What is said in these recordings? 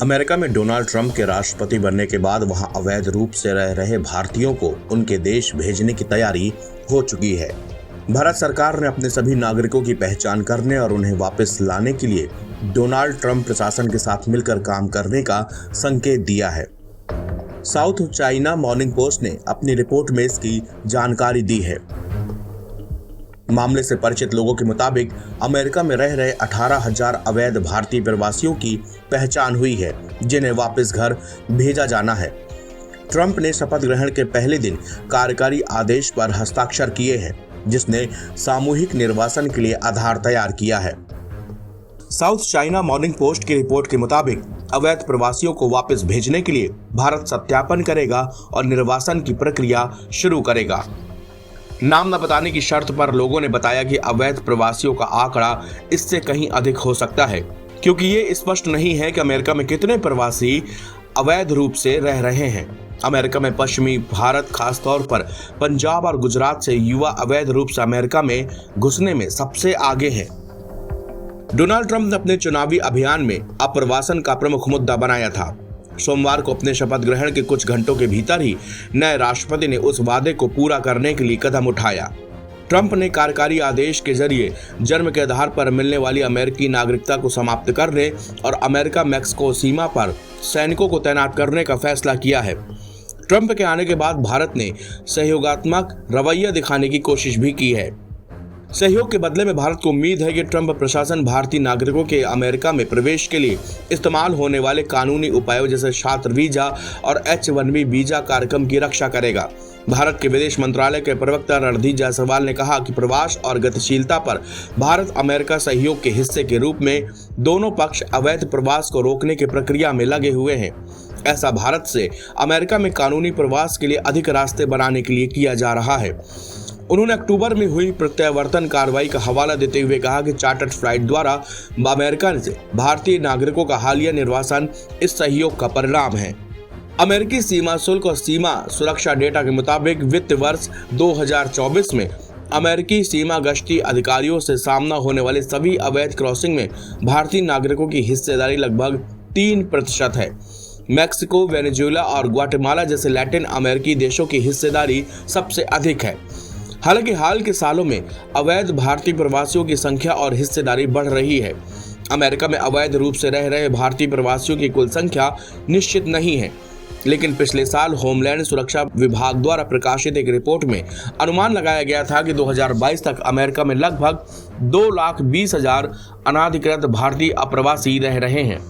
America में Donald Trump के राष्ट्रपति बनने के बाद वहां अवैध रूप से रह रहे भारतीयों को उनके देश भेजने की तैयारी हो चुकी है। भारत सरकार ने अपने सभी नागरिकों की पहचान करने और उन्हें वापस लाने के लिए डोनाल्ड ट्रंप प्रशासन के साथ मिलकर काम करने का संकेत दिया है। साउथ चाइना मॉर्निंग पोस्ट ने अपनी रिपोर्ट में इसकी जानकारी दी है। मामले से परिचित लोगों के मुताबिक अमेरिका में रह रहे 18,000 अवैध भारतीय प्रवासियों की पहचान हुई है, जिन्हें वापस घर भेजा जाना है। ट्रंप ने शपथ ग्रहण के पहले दिन कार्यकारी आदेश पर हस्ताक्षर किए हैं, जिसने सामूहिक निर्वासन के लिए आधार तैयार किया है। साउथ चाइना मॉर्निंग पोस्ट की रिपोर्ट के मुताबिक अवैध प्रवासियों को वापस भेजने के लिए भारत सत्यापन करेगा और निर्वासन की प्रक्रिया शुरू करेगा। नाम न बताने की शर्त पर लोगों ने बताया कि अवैध प्रवासियों का आंकड़ा इससे कहीं अधिक हो सकता है, क्योंकि ये स्पष्ट नहीं है कि अमेरिका में कितने प्रवासी अवैध रूप से रह रहे हैं। अमेरिका में पश्चिमी भारत, खासतौर पर पंजाब और गुजरात से युवा अवैध रूप से अमेरिका में घुसने में सबसे आगे हैं। डोनाल्ड ट्रंप ने अपने चुनावी अभियान में अप्रवासन का प्रमुख मुद्दा बनाया था। सोमवार को अपने शपथ ग्रहण के कुछ घंटों के भीतर ही नए राष्ट्रपति ने उस वादे को पूरा करने के लिए कदम उठाया। ट्रंप ने कार्यकारी आदेश के जरिए जन्म के आधार पर मिलने वाली अमेरिकी नागरिकता को समाप्त करने और अमेरिका मैक्सिको सीमा पर सैनिकों को तैनात करने का फैसला किया है। ट्रंप के आने के बाद भारत ने सहयोगात्मक रवैया दिखाने की कोशिश भी की है। सहयोग के बदले में भारत को उम्मीद है कि ट्रंप प्रशासन भारतीय नागरिकों के अमेरिका में प्रवेश के लिए इस्तेमाल होने वाले कानूनी उपायों जैसे छात्र वीजा और H-1B वीजा कार्यक्रम की रक्षा करेगा। भारत के विदेश मंत्रालय के प्रवक्ता रणधीर जायसवाल ने कहा कि प्रवास और गतिशीलता पर भारत अमेरिका सहयोग के हिस्से के रूप में दोनों पक्ष अवैध प्रवास को रोकने की प्रक्रिया में लगे हुए हैं। ऐसा भारत से अमेरिका में कानूनी प्रवास के लिए अधिक रास्ते बनाने के लिए किया जा रहा है। उन्होंने अक्टूबर में हुई प्रत्यावर्तन कार्रवाई का हवाला देते हुए कहा कि चार्टर्ड फ्लाइट द्वारा अमेरिका से भारतीय नागरिकों का हालिया निर्वासन इस सहयोग का परिणाम है। अमेरिकी सीमा शुल्क और सीमा सुरक्षा डेटा के मुताबिक वित्त वर्ष 2024 में अमेरिकी सीमा गश्ती अधिकारियों से सामना होने वाले सभी अवैध क्रॉसिंग में भारतीय नागरिकों की हिस्सेदारी लगभग 3% है। मैक्सिको, वेनेजुएला और ग्वाटेमाला जैसे लैटिन अमेरिकी देशों की हिस्सेदारी सबसे अधिक है। हालांकि हाल के सालों में अवैध भारतीय प्रवासियों की संख्या और हिस्सेदारी बढ़ रही है। अमेरिका में अवैध रूप से रह रहे भारतीय प्रवासियों की कुल संख्या निश्चित नहीं है, लेकिन पिछले साल होमलैंड सुरक्षा विभाग द्वारा प्रकाशित एक रिपोर्ट में अनुमान लगाया गया था कि 2022 तक अमेरिका में लगभग 2,20,000 अनाधिकृत भारतीय अप्रवासी रह रहे हैं।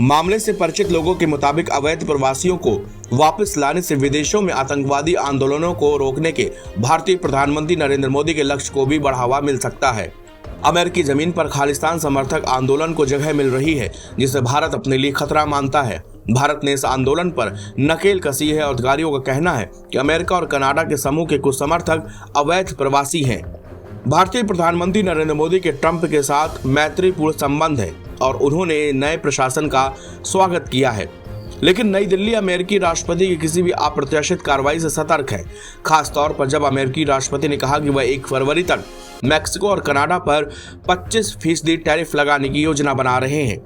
मामले से परिचित लोगों के मुताबिक अवैध प्रवासियों को वापस लाने से विदेशों में आतंकवादी आंदोलनों को रोकने के भारतीय प्रधानमंत्री नरेंद्र मोदी के लक्ष्य को भी बढ़ावा मिल सकता है। अमेरिकी जमीन पर खालिस्तान समर्थक आंदोलन को जगह मिल रही है, जिसे भारत अपने लिए खतरा मानता है। भारत ने इस आंदोलन पर नकेल कसी है और अधिकारियों का कहना है कि अमेरिका और कनाडा के समूह के कुछ समर्थक अवैध प्रवासी हैं। भारतीय प्रधानमंत्री नरेंद्र मोदी के ट्रंप के साथ मैत्रीपूर्ण संबंध है और उन्होंने नए प्रशासन का स्वागत किया है, लेकिन नई दिल्ली अमेरिकी राष्ट्रपति की किसी भी अप्रत्याशित कार्रवाई से सतर्क है, खासतौर पर जब अमेरिकी राष्ट्रपति ने कहा कि वह 1 फरवरी तक मैक्सिको और कनाडा पर 25% टैरिफ लगाने की योजना बना रहे हैं।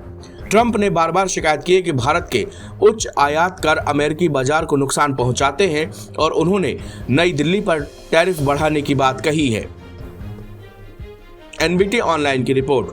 ट्रंप ने बार बार शिकायत की है कि भारत के उच्च आयात कर अमेरिकी बाजार को नुकसान पहुंचाते हैं और उन्होंने नई दिल्ली पर टैरिफ बढ़ाने की बात कही है। NBT ऑनलाइन की रिपोर्ट।